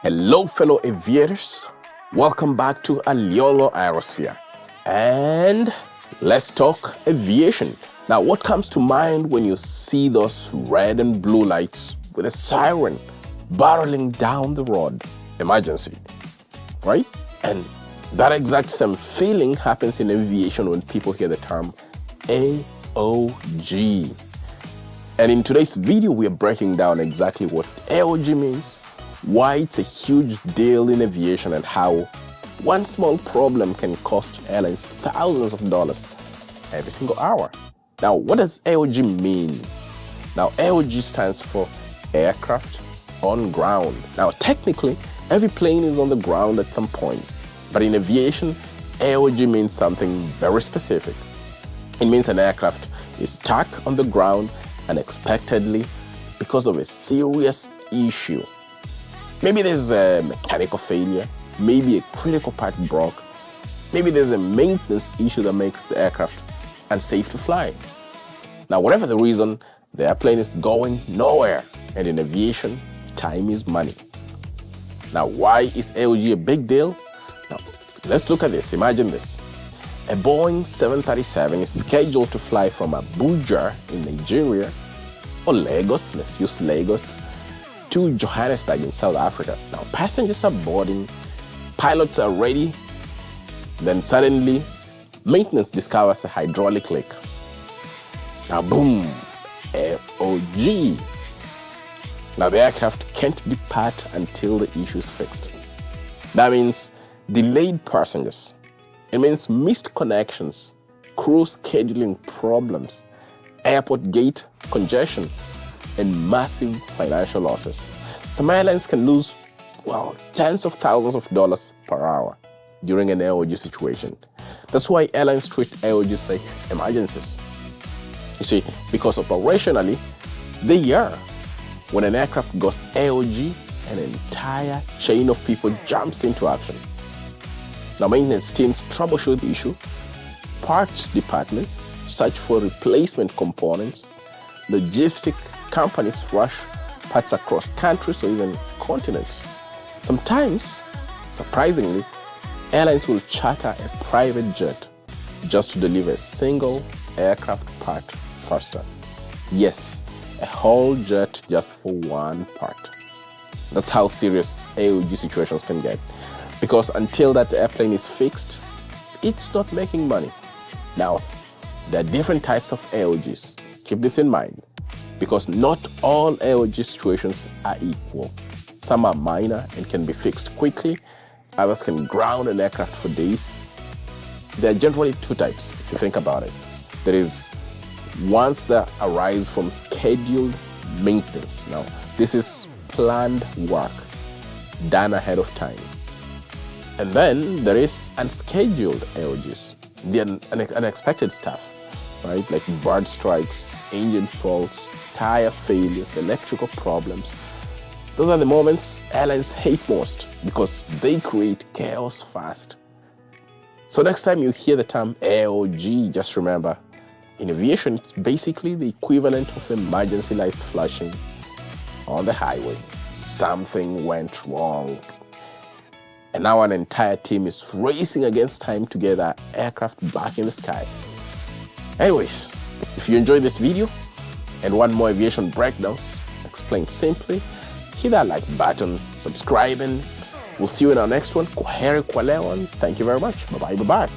Hello, fellow aviators. Welcome back to Aliong'o Aerosphere. And let's talk aviation. Now, what comes to mind when you see those red and blue lights with a siren barreling down the road? Emergency, right? And that exact same feeling happens in aviation when people hear the term AOG. And in today's video, we are breaking down exactly what AOG means, why it's a huge deal in aviation, and how one small problem can cost airlines thousands of dollars every single hour. Now, what does AOG mean? Now, AOG stands for Aircraft On Ground. Now, technically, every plane is on the ground at some point. But in aviation, AOG means something very specific. It means an aircraft is stuck on the ground unexpectedly because of a serious issue. Maybe there's a mechanical failure, maybe a critical part broke, maybe there's a maintenance issue that makes the aircraft unsafe to fly. Now, whatever the reason, the airplane is going nowhere, and in aviation, time is money. Now, why is AOG a big deal? Now, let's look at this. Imagine this. A Boeing 737 is scheduled to fly from Abuja in Nigeria, or Lagos, let's use Lagos, to Johannesburg in South Africa. Now, passengers are boarding, pilots are ready, then suddenly, maintenance discovers a hydraulic leak. Now, boom, AOG. Now, the aircraft can't depart until the issue is fixed. That means delayed passengers. It means missed connections, crew scheduling problems, airport gate congestion, and massive financial losses. Some airlines can lose, tens of thousands of dollars per hour during an AOG situation. That's why airlines treat AOGs like emergencies. You see, because operationally, they are. When an aircraft goes AOG, an entire chain of people jumps into action. Now, maintenance teams troubleshoot the issue, parts departments search for replacement components, logistic companies rush parts across countries or even continents. Sometimes, surprisingly, airlines will charter a private jet just to deliver a single aircraft part faster. Yes, a whole jet just for one part. That's how serious AOG situations can get. Because until that airplane is fixed, it's not making money. Now, there are different types of AOGs. Keep this in mind, because not all AOG situations are equal. Some are minor and can be fixed quickly. Others can ground an aircraft for days. There are generally two types, if you think about it. There is ones that arise from scheduled maintenance. Now, this is planned work done ahead of time. And then there is unscheduled AOGs, the unexpected stuff, right? Like bird strikes, engine faults, tire failures, electrical problems. Those are the moments airlines hate most because they create chaos fast. So next time you hear the term AOG, just remember, in aviation, it's basically the equivalent of emergency lights flashing on the highway. Something went wrong. And now an entire team is racing against time to get that aircraft back in the sky. Anyways, if you enjoyed this video and want more aviation breakdowns explained simply, hit that like button, subscribe, and we'll see you in our next one. Thank you very much. Bye-bye.